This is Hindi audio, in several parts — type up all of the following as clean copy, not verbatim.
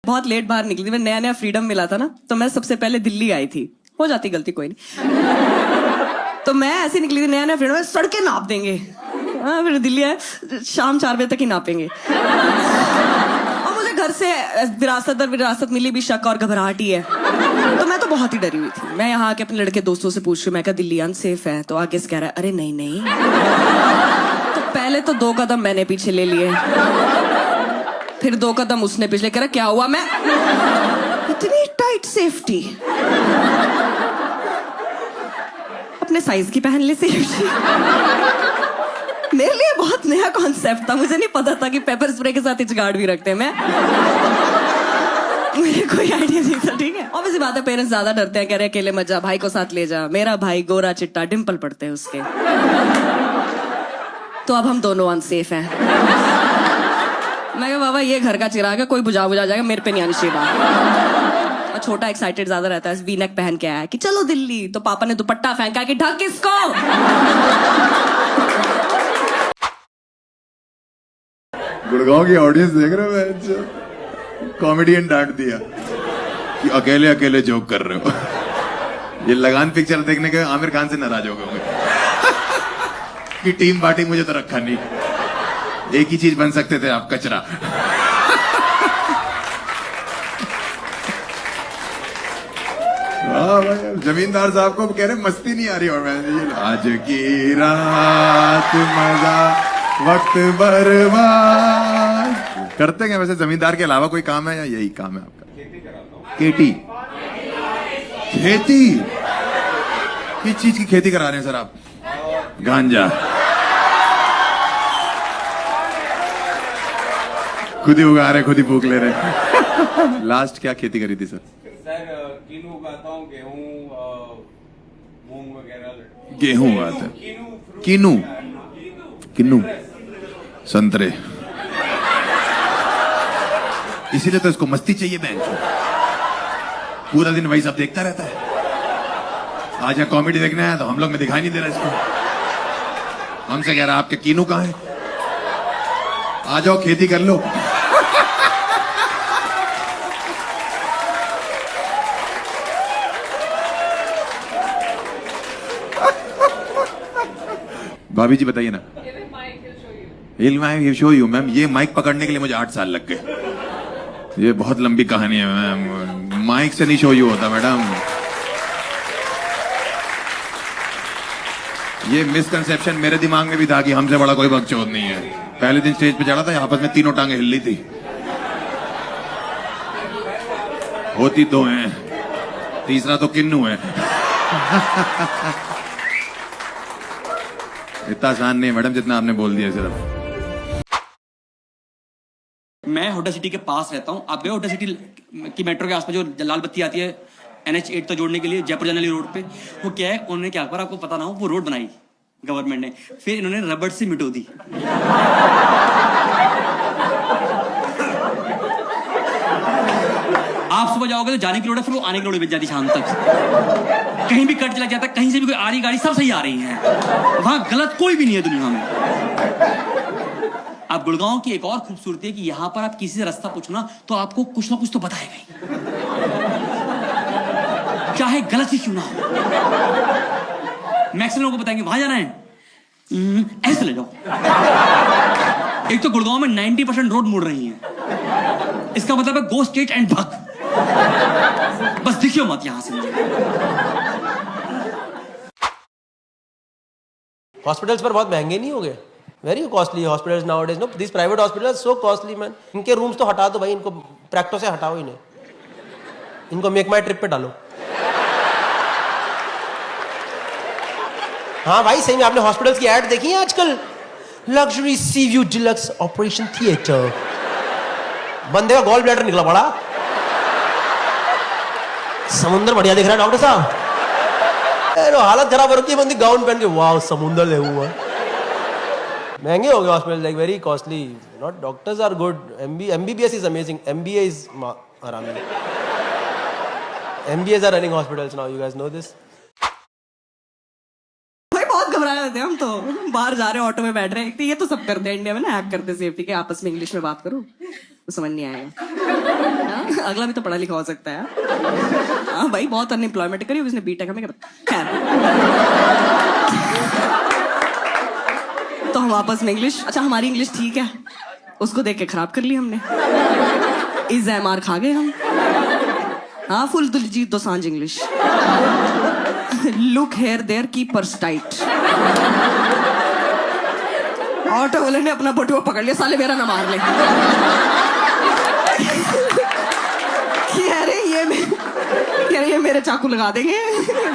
बहुत लेट बाहर निकली थी, मैं नया नया फ्रीडम मिला था ना, तो मैं सबसे पहले दिल्ली आई थी। हो जाती गलती, कोई नहीं। तो मैं ऐसे निकली थी, नया नया फ्रीडम, सड़कें नाप देंगे। हाँ, फिर दिल्ली आए, शाम 4 बजे तक ही नापेंगे। और मुझे घर से विरासत दर विरासत मिली भी शक और घबराहट ही है। तो मैं तो बहुत ही डरी हुई थी। मैं यहाँ आके अपने लड़के दोस्तों से पूछ रही हूँ, मैं कहा दिल्ली अनसेफ है, तो आगे से कह रहा है अरे नहीं नहीं। तो पहले तो 2 कदम मैंने पीछे ले लिए, फिर 2 कदम उसने पिछले। कह रहा क्या हुआ? मैं इतनी टाइट सेफ्टी, अपने साइज की पहन ले सेफ्टी। मेरे लिए बहुत नया कॉन्सेप्ट था, मुझे नहीं पता था कि पेपर स्प्रे के साथ हिचगाड़ भी रखते हैं। मुझे कोई आइडिया नहीं था। ठीक है, ऑब्वियसली बात है, पेरेंट्स ज्यादा डरते हैं, कह रहे अकेले मत जा, भाई को साथ ले जा। मेरा भाई गोरा चिट्टा, डिंपल पड़ते हैं उसके। तो अब हम दोनों अनसेफ हैं। मैं कहा बाबा ये घर का चिराग है, कोई बुझा जाएगा, मेरे पे नहीं आनी चाहिए बात। और छोटा एक्साइटेड ज्यादा रहता है, वी नेक पहन के आया कि चलो दिल्ली। तो पापा ने दुपट्टा फेंका कि ढक इसको। गुड़गांव की ऑडियंस देख रहे हो, कॉमेडियन डांट दिया कि अकेले अकेले जोक कर रहे हो। ये लगान पिक्चर देखने के आमिर खान से नाराज हो गए कि टीम पार्टी मुझे तो रखा नहीं, एक ही चीज बन सकते थे आप, कचरा। वाह भाई, जमींदार साहब को कह रहे मस्ती नहीं आ रही। और मैं आज की रात मजा वक्त बर्बाद करते हैं। वैसे जमींदार के अलावा कोई काम है या यही काम है आपका? खेती कराता हूं। खेती किस चीज की खेती करा रहे हैं सर आप? गांजा। खुद ही उगा रहे, खुद ही फूक ले रहे। लास्ट क्या खेती करी थी सर? कीनू उगाता हूँ, गेहूं, मूंग वगैरह। गेहूं उगाते हैं, कीनू, किन्नू, संतरे। इसीलिए तो इसको मस्ती चाहिए बैंक। पूरा दिन वही सब देखता रहता है। आज यहाँ कॉमेडी देखने आया तो हम लोग में दिखाई नहीं दे रहा इसको। हमसे कह रहा आपके कीनू कहाँ है? आ जाओ खेती कर लो। भाभी जी बताइए ना। He'll show you ma'am. ये माइक पकड़ने के लिए मुझे 8 साल लग गए। ये बहुत लंबी कहानी है मैम, माइक से नहीं शो यू होता मैडम। ये मिसकंसेप्शन मेरे दिमाग में भी था कि हमसे बड़ा कोई बकचोद नहीं है। पहले दिन स्टेज पे चढ़ा था, आपस में तीनों टांगे हिल ली थी। होती 2 हैं, तीसरा तो किन्नू है। इतना आसान नहीं है मैडम जितना आपने बोल दिया सिर्फ। मैं होडा सिटी के पास रहता हूँ। आप गए होडा सिटी की मेट्रो के आसपास जो लाल बत्ती आती है NH8 तक जोड़ने के लिए, जयपुर जाने वाली रोड पे? वो क्या है, उन्होंने क्या करा आपको पता ना हो, वो रोड बनाई गवर्नमेंट ने, फिर इन्होंने रबड़ से मिटो दी। आप सुबह जाओगे तो जाने की रोड है, फिर वो आने की रोड बच जाती शाम तक। कहीं भी कट चला जाता है, कहीं से भी कोई आ रही गाड़ी, सब सही आ रही है। वहां गलत कोई भी नहीं है दुनिया में। आप गुड़गांव की एक और खूबसूरती है कि यहाँ पर आप किसी से रास्ता पूछना तो आपको कुछ ना कुछ तो बताएगा ही, चाहे गलत ही क्यों ना हो। मैक्सिमम लोगों को बताएंगे वहां जाना है, ऐसे ले जाओ। एक तो गुड़गांव में 90% रोड मुड़ रही हैं, इसका मतलब है गो स्ट्रेट एंड भग, बस दिखियो मत यहां से। हॉस्पिटल्स पर बहुत महंगे नहीं हो गए? Very costly hospitals nowadays, no this private hospitals so costly man. इनके रूम्स तो हटा दो भाई, इनको प्रैक्टो से हटाओ इन्हें, इनको मेक माई ट्रिप पे डालो। हाँ भाई सही में, आपने हॉस्पिटल्स की एड देखी है आजकल? लग्जरी सी व्यू डिलक्स ऑपरेशन थिएटर, बंदे का गॉल ब्लैडर निकला पड़ा। समुंदर बढ़िया दिख रहा है डॉक्टर साहब। अरे हालत खराब हो रखी है बंदी गाउन पहन के, वाह समुंदर ले हुआ। महंगे हो गए hospital, like very costly. Not doctors are good, MBBS is amazing, MBA is हरामी। MBAs are running hospitals now, you guys know this. भाई बहुत घबरा रहे थे हम तो, बाहर जा रहे ऑटो में बैठ रहे हैं। ये तो सब करते हैं इंडिया में ना, हैक करते सेफ्टी के, आपस में इंग्लिश में बात करो। वो समझ नहीं आएगा। हाँ, अगला भी तो पढ़ा लिखा हो सकता है। हाँ भाई, बहुत अनएम्प्लॉयमेंट करी उसने, बीटेक हमें क्या पता। खैर, तो हम आपस में इंग्लिश, अच्छा हमारी इंग्लिश ठीक है, उसको देख के खराब कर ली हमने। इस मार खा गए हम। हाँ, full Diljit Dosanjh English. Look here there keepers tight. Auto वाले ने अपना बटुआ पकड़ लिया, साले मेरा ना मार ले। अरे ये मेरे चाकू लगा देंगे।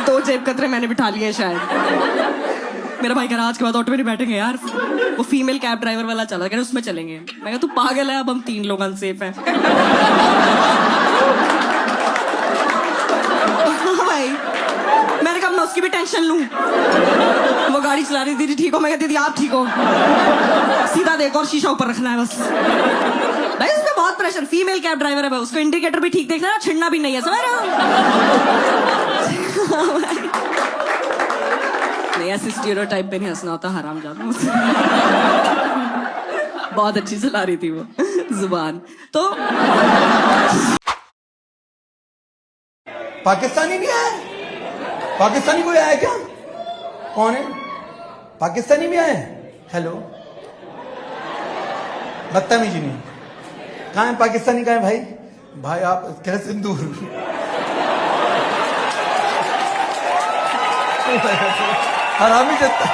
2 जेब कतरे मैंने बिठा लिए शायद। मेरा भाई कह रहा आज के बाद ऑटो में नहीं बैठेंगे यार, वो फीमेल कैब ड्राइवर वाला चला, कह रहे उसमें चलेंगे। मैं कहा तू पागल है, अब हम 3 लोग अनसेफ हैं। हाँ भाई, मैंने कहा मैं उसकी भी टेंशन लूं। वो गाड़ी चला रही, दीदी ठीक हो? मैं कहती दीदी आप ठीक हो? सीधा देखो और शीशा ऊपर रखना है बस। भाई उसमें बहुत प्रेशर, फीमेल कैब ड्राइवर है भाई, उसको इंडिकेटर भी ठीक देखना है, छिड़ना भी नहीं है, समझ रहे हो? नहीं, ऐसे स्टीरियोटाइप पे नहीं हंसना होता, हरामजादा। बहुत अच्छी चला रही थी वो जुबान। तो पाकिस्तानी भी आया? पाकिस्तानी कोई आया क्या? कौन है? पाकिस्तानी भी आए? हेलो, बदतमीजी नहीं। कहाँ है पाकिस्तानी? कहाँ है भाई? भाई आप कह सिंदूर। हरामी जत्ता।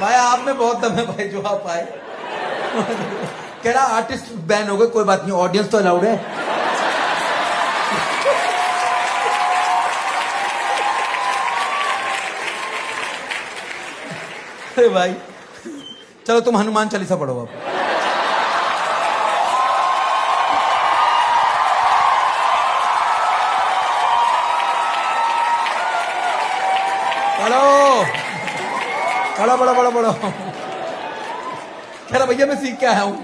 भाई आप में बहुत दम है भाई, जो आप आए। कह रहा आर्टिस्ट बैन हो गए, कोई बात नहीं, ऑडियंस तो अलाउड है। अरे भाई चलो तुम हनुमान चालीसा पढ़ो अब। पढ़ो पढ़ो पढ़ो पढ़ो पढ़ो। कह रहा भैया मैं सीख के आया हूं।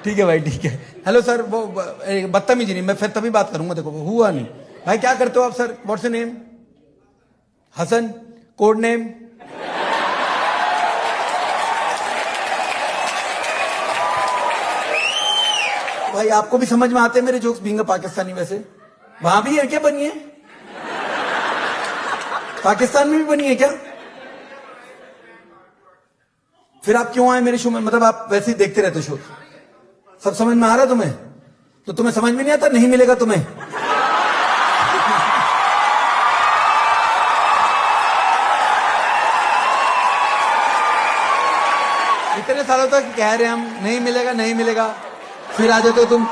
ठीक है भाई, ठीक है। हेलो सर, वो बदतमीजी नहीं, मैं फिर तभी बात करूंगा, देखो हुआ नहीं। भाई क्या करते हो आप sir? What's your name? Hasan, code name? भाई आपको भी समझ में आते हैं मेरे जोक्स, बीइंग पाकिस्तानी? वैसे वहां भी है क्या बनी है? पाकिस्तान में भी बनी है क्या? फिर आप क्यों आए मेरे शो में? मतलब आप वैसे ही देखते रहते शो? सब समझ में आ रहा तुम्हें? तो तुम्हें समझ में नहीं आता, नहीं मिलेगा तुम्हें। इतने सालों तक कह रहे हम नहीं मिलेगा नहीं मिलेगा, फिर आ जाते हो तुम।